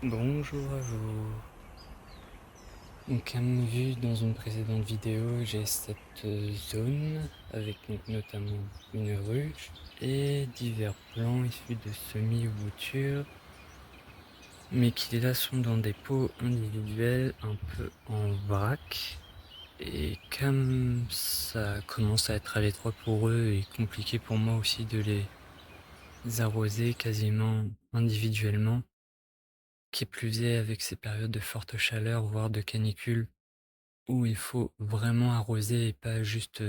Bonjour à vous. Donc, comme vu dans une précédente vidéo, j'ai cette zone avec donc notamment une ruche et divers plants issus de semis ou boutures, mais qui là sont dans des pots individuels un peu en vrac. Et comme ça commence à être à l'étroit pour eux et compliqué pour moi aussi de les arroser quasiment individuellement, qui plus est avec ces périodes de forte chaleur, voire de canicule, où il faut vraiment arroser et pas juste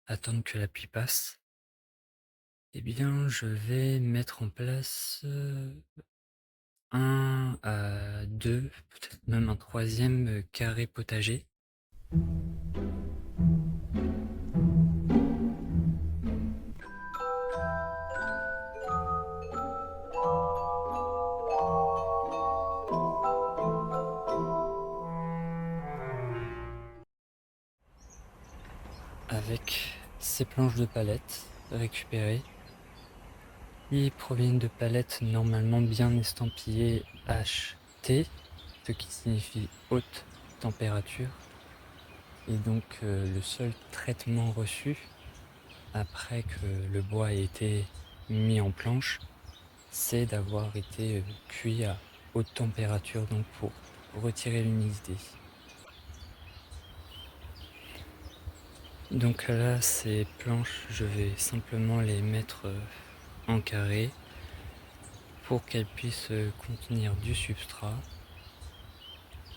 attendre que la pluie passe, eh bien je vais mettre en place un à deux, peut-être même un troisième carré potager. Avec ces planches de palettes récupérées, qui proviennent de palettes normalement bien estampillées HT, ce qui signifie haute température. Et donc le seul traitement reçu après que le bois ait été mis en planche, c'est d'avoir été cuit à haute température, donc pour retirer l'humidité. Donc là, ces planches, je vais simplement les mettre en carré pour qu'elles puissent contenir du substrat.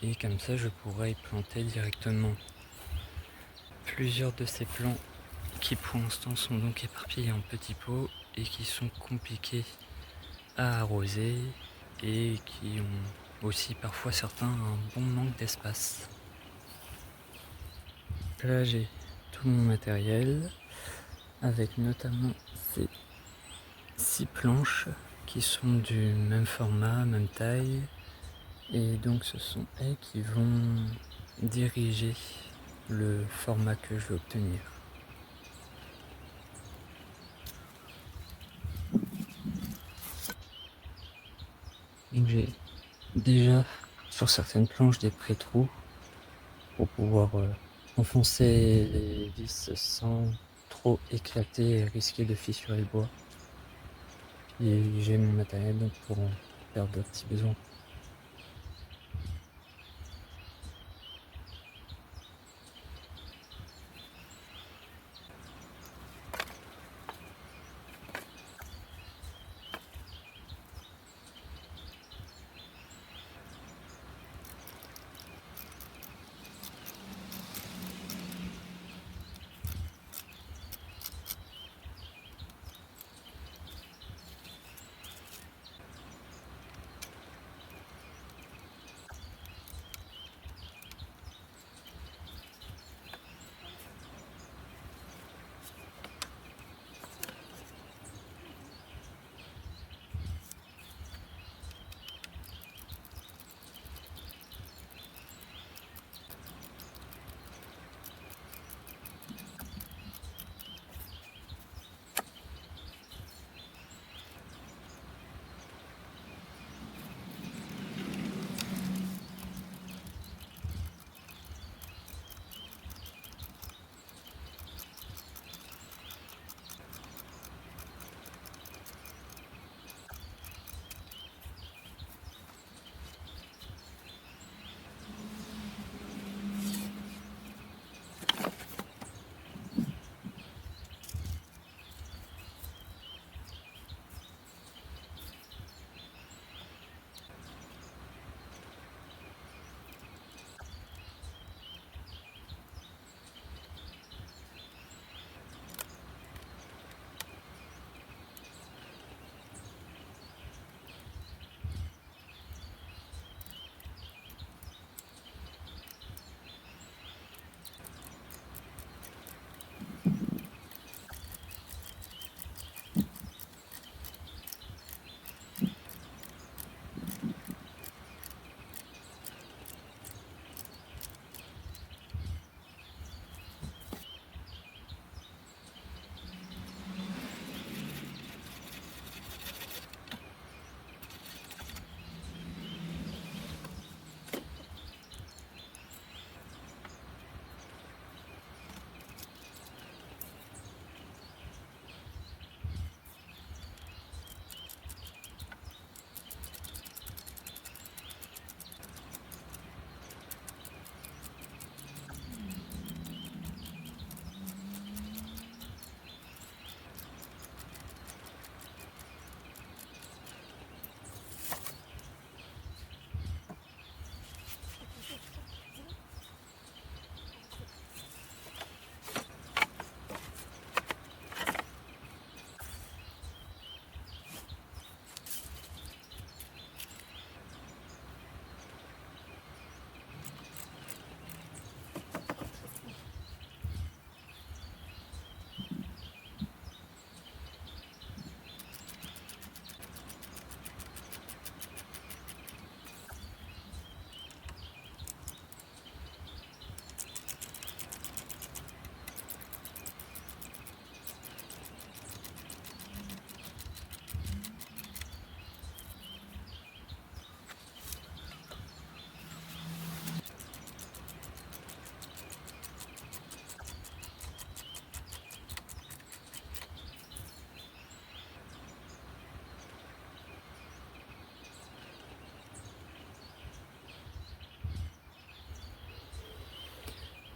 Et comme ça, je pourrai y planter directement plusieurs de ces plants qui pour l'instant sont donc éparpillés en petits pots et qui sont compliqués à arroser et qui ont aussi parfois certains un bon manque d'espace. Là j'ai tout mon matériel avec notamment ces 6 planches qui sont du même format, même taille, et donc ce sont elles qui vont diriger le format que je vais obtenir. Donc j'ai déjà sur certaines planches des pré-trous pour pouvoir enfoncer les vis sans trop éclater et risquer de fissurer le bois. Puis j'ai mon matériel donc pour en faire d'autres si besoin.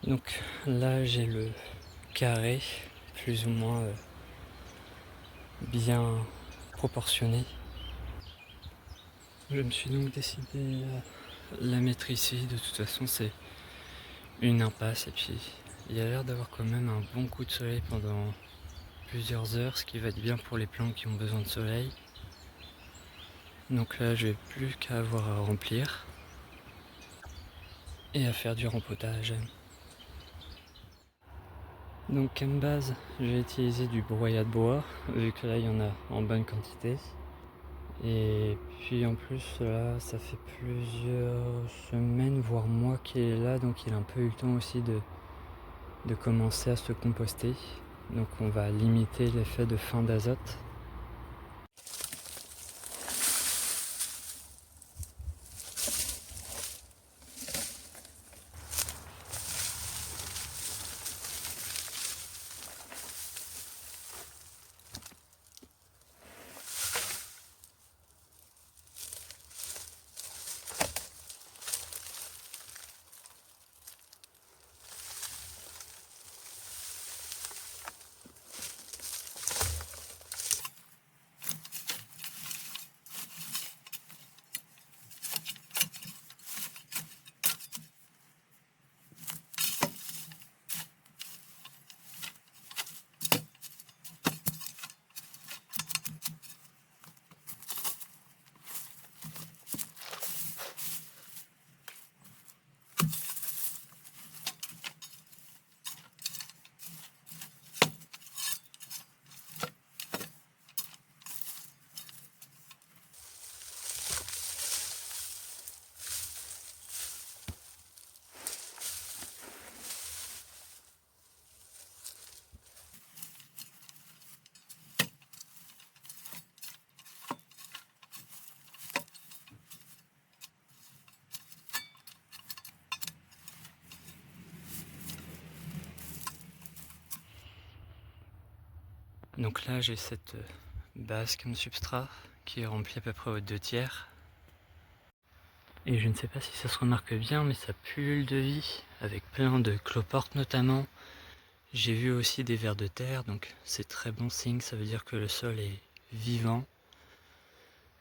Donc là j'ai le carré plus ou moins bien proportionné. Je me suis donc décidé à la mettre ici. De toute façon c'est une impasse et puis il y a l'air d'avoir quand même un bon coup de soleil pendant plusieurs heures, ce qui va être bien pour les plantes qui ont besoin de soleil. Donc là je n'ai plus qu'à avoir à remplir et à faire du rempotage. Donc comme base j'ai utilisé du broyat de bois vu que là il y en a en bonne quantité. Et puis en plus là ça fait plusieurs semaines voire mois qu'il est là, donc il a un peu eu le temps aussi de commencer à se composter. Donc on va limiter l'effet de fin d'azote. Donc là j'ai cette base comme substrat qui est remplie à peu près aux 2/3. Et je ne sais pas si ça se remarque bien, mais ça pullule de vie, avec plein de cloportes notamment. J'ai vu aussi des vers de terre, donc c'est très bon signe, ça veut dire que le sol est vivant.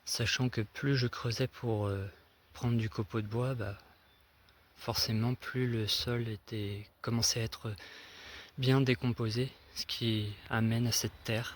Sachant que plus je creusais pour prendre du copeau de bois, forcément plus le sol commençait à être bien décomposé, ce qui amène à cette terre.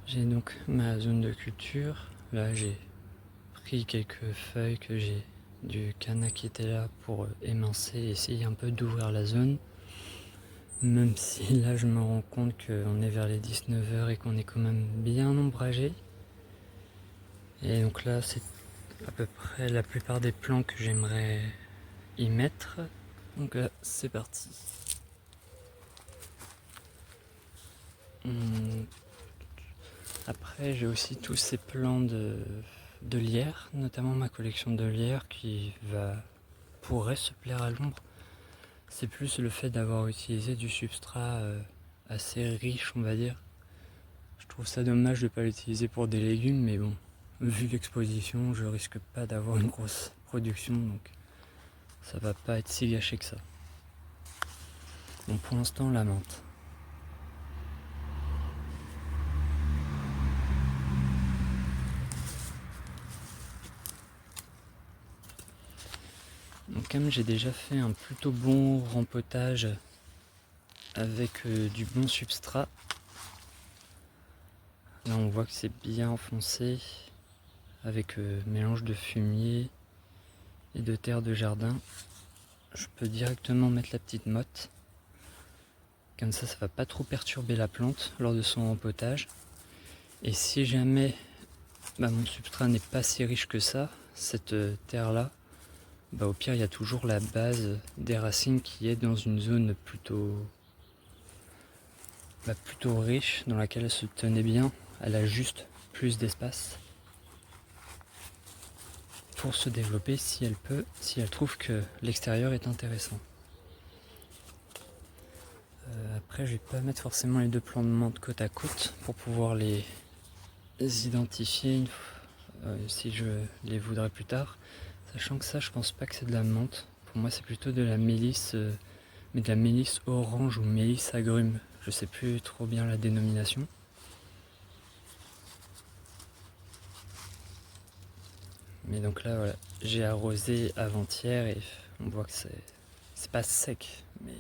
J'ai donc ma zone de culture. Là j'ai pris quelques feuilles que j'ai du canna qui était là pour émincer et essayer un peu d'ouvrir la zone. Même si là je me rends compte qu'on est vers les 19h et qu'on est quand même bien ombragé. Et donc là c'est à peu près la plupart des plants que j'aimerais y mettre. Donc là c'est parti. Après j'ai aussi tous ces plants de lierre, notamment ma collection de lierre qui pourrait se plaire à l'ombre. C'est plus le fait d'avoir utilisé du substrat assez riche, on va dire. Je trouve ça dommage de ne pas l'utiliser pour des légumes, mais bon, vu l'exposition, je risque pas d'avoir une grosse production, donc ça va pas être si gâché que ça. Bon, pour l'instant, la menthe. Donc comme j'ai déjà fait un plutôt bon rempotage avec du bon substrat, là on voit que c'est bien enfoncé avec mélange de fumier et de terre de jardin. Je peux directement mettre la petite motte. Comme ça va pas trop perturber la plante lors de son rempotage. Et si jamais mon substrat n'est pas si riche que ça, cette terre-là, au pire il y a toujours la base des racines qui est dans une zone plutôt riche, dans laquelle elle se tenait bien. Elle a juste plus d'espace pour se développer si elle peut, si elle trouve que l'extérieur est intéressant. Après je vais pas mettre forcément les deux plants de menthe côte à côte pour pouvoir les identifier si je les voudrais plus tard. Sachant que ça, je pense pas que c'est de la menthe. Pour moi, c'est plutôt de la mélisse, mais de la mélisse orange ou mélisse agrume. Je sais plus trop bien la dénomination. Mais donc là, voilà, j'ai arrosé avant-hier et on voit que c'est pas sec, mais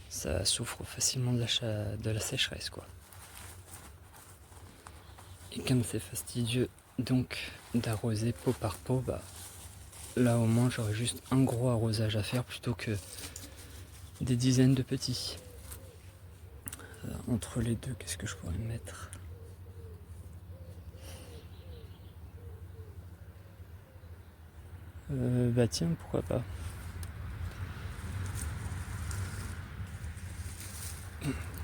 ça souffre facilement de la sécheresse, quoi. Et comme c'est fastidieux donc d'arroser pot par pot, là au moins j'aurais juste un gros arrosage à faire plutôt que des dizaines de petits. Entre les deux, qu'est-ce que je pourrais mettre? Tiens, pourquoi pas.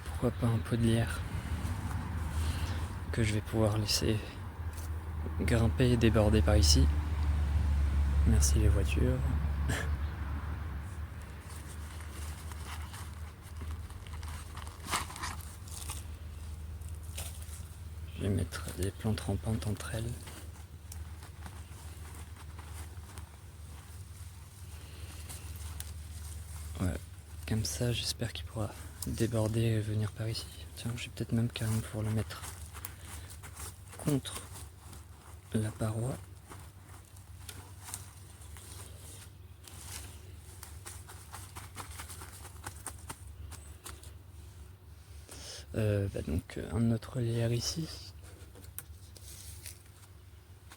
Pourquoi pas un pot de lierre que je vais pouvoir laisser grimper et déborder par ici. Merci les voitures. Je vais mettre des plantes rampantes entre elles. Ouais, comme ça j'espère qu'il pourra déborder et venir par ici. Tiens, je vais peut-être même carrément pouvoir le mettre contre la paroi. Donc un autre lierre ici.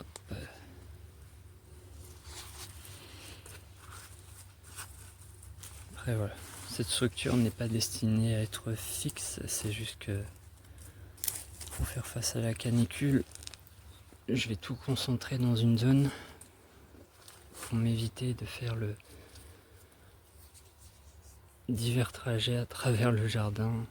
Hop. Après voilà, cette structure n'est pas destinée à être fixe, c'est juste que pour faire face à la canicule, je vais tout concentrer dans une zone pour m'éviter de faire le divers trajets à travers le jardin.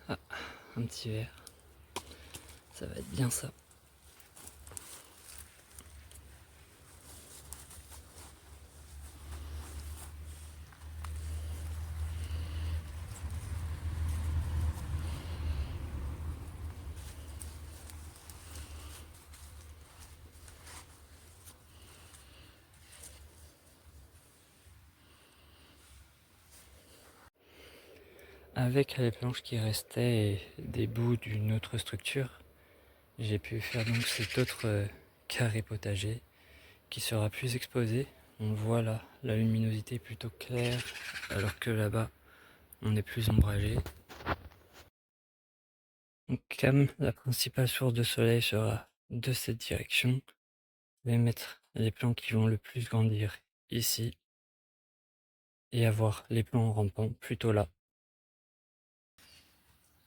Ah, un petit verre. Ça va être bien ça. Avec les planches qui restaient et des bouts d'une autre structure, j'ai pu faire donc cet autre carré potager qui sera plus exposé. On voit là, la luminosité est plutôt claire, alors que là-bas, on est plus ombragé. Donc, comme la principale source de soleil sera de cette direction, je vais mettre les plants qui vont le plus grandir ici et avoir les plants rampants plutôt là.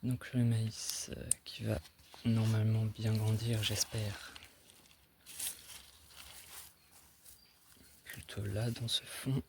Donc le maïs qui va normalement bien grandir, j'espère, plutôt là dans ce fond.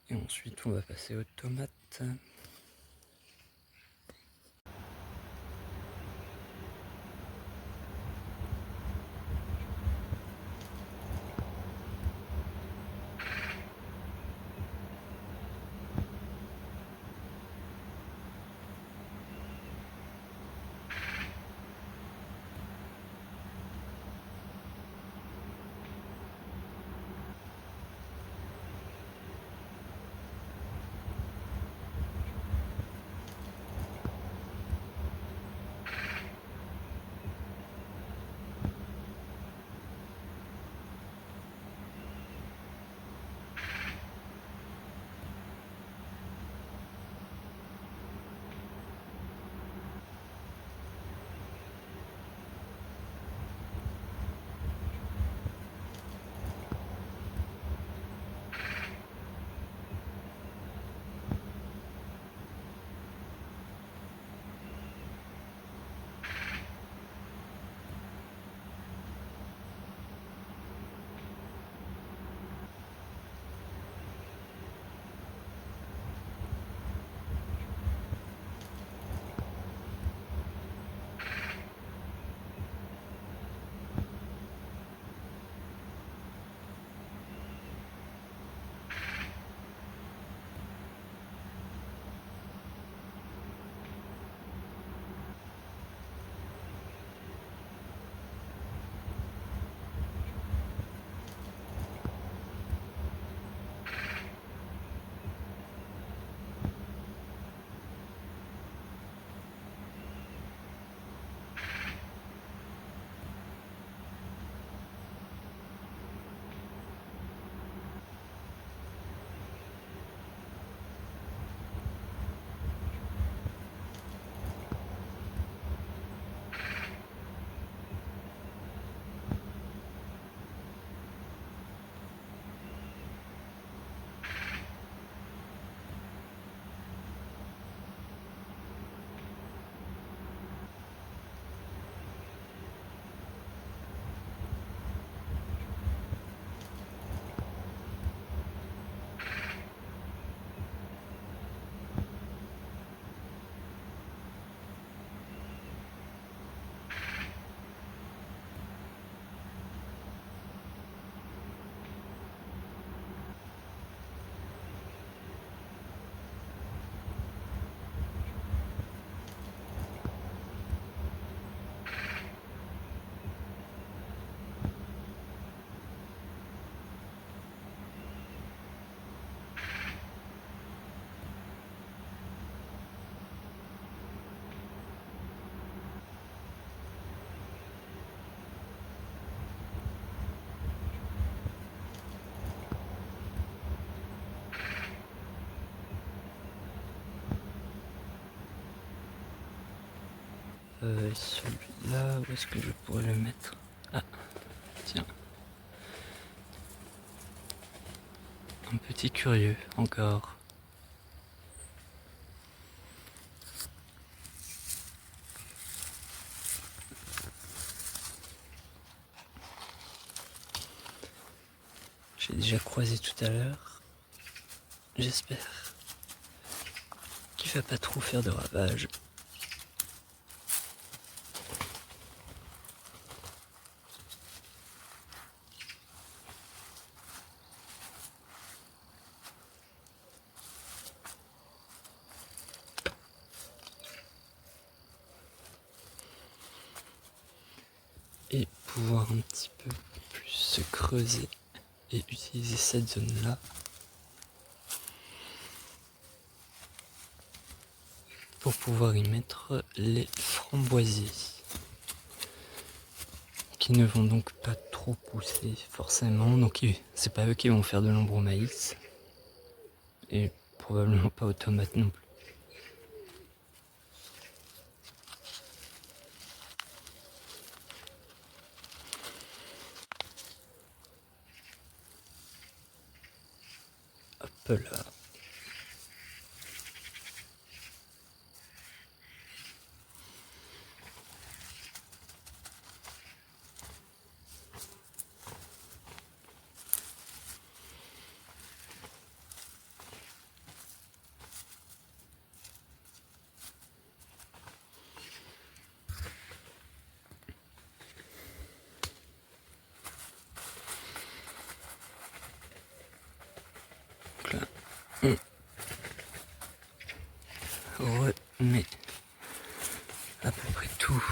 Et ensuite on va passer aux tomates. Celui-là, où est-ce que je pourrais le mettre? Ah, tiens. Un petit curieux, encore. J'ai déjà croisé tout à l'heure. J'espère qu'il va pas trop faire de ravages. Et pouvoir un petit peu plus se creuser et utiliser cette zone-là pour pouvoir y mettre les framboisiers qui ne vont donc pas trop pousser forcément, donc c'est pas eux qui vont faire de l'ombre au maïs et probablement pas aux tomates non plus. Hop là. Donc là, on remet à peu près tout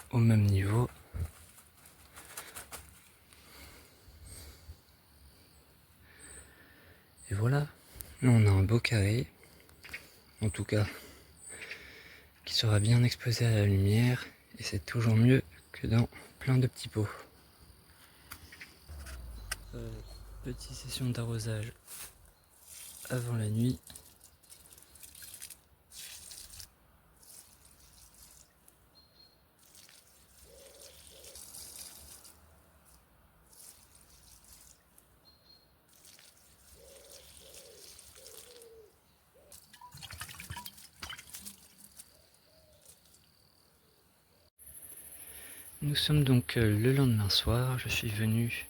au même niveau. Et voilà, là on a un beau carré, en tout cas, qui sera bien exposé à la lumière, et c'est toujours mieux que dans plein de petite pots. Petite session d'arrosage avant la nuit. Nous sommes donc le lendemain soir, je suis venu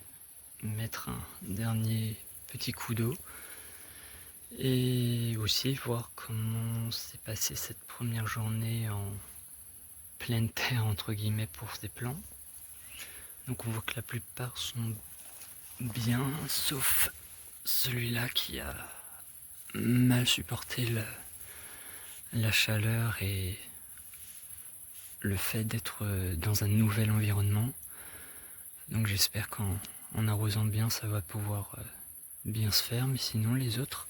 mettre un dernier petit coup d'eau et aussi voir comment s'est passée cette première journée en pleine terre entre guillemets pour ces plants. Donc on voit que la plupart sont bien, sauf celui-là qui a mal supporté la chaleur et le fait d'être dans un nouvel environnement. Donc j'espère qu'en arrosant bien ça va pouvoir bien se faire, mais sinon les autres,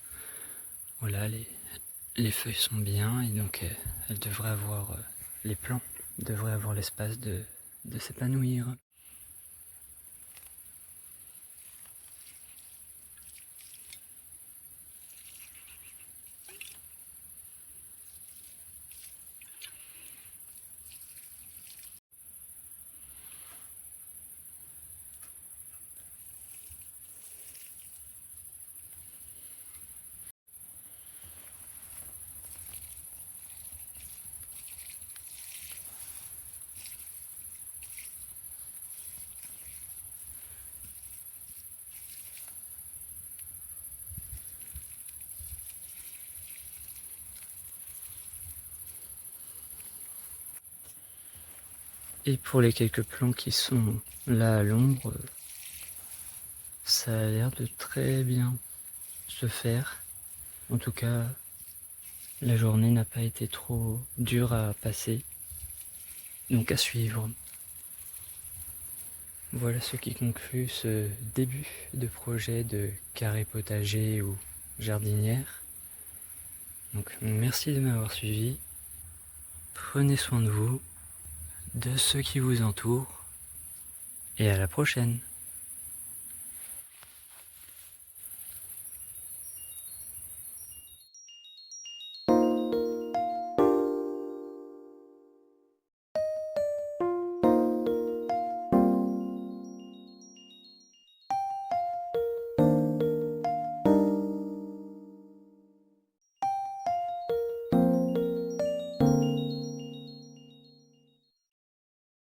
voilà, les feuilles sont bien et donc elles devraient avoir, les plants devraient avoir l'espace de s'épanouir. Et pour les quelques plants qui sont là à l'ombre, ça a l'air de très bien se faire. En tout cas, la journée n'a pas été trop dure à passer, donc à suivre. Voilà ce qui conclut ce début de projet de carré potager ou jardinière. Donc merci de m'avoir suivi. Prenez soin de vous, de ceux qui vous entourent, et à la prochaine.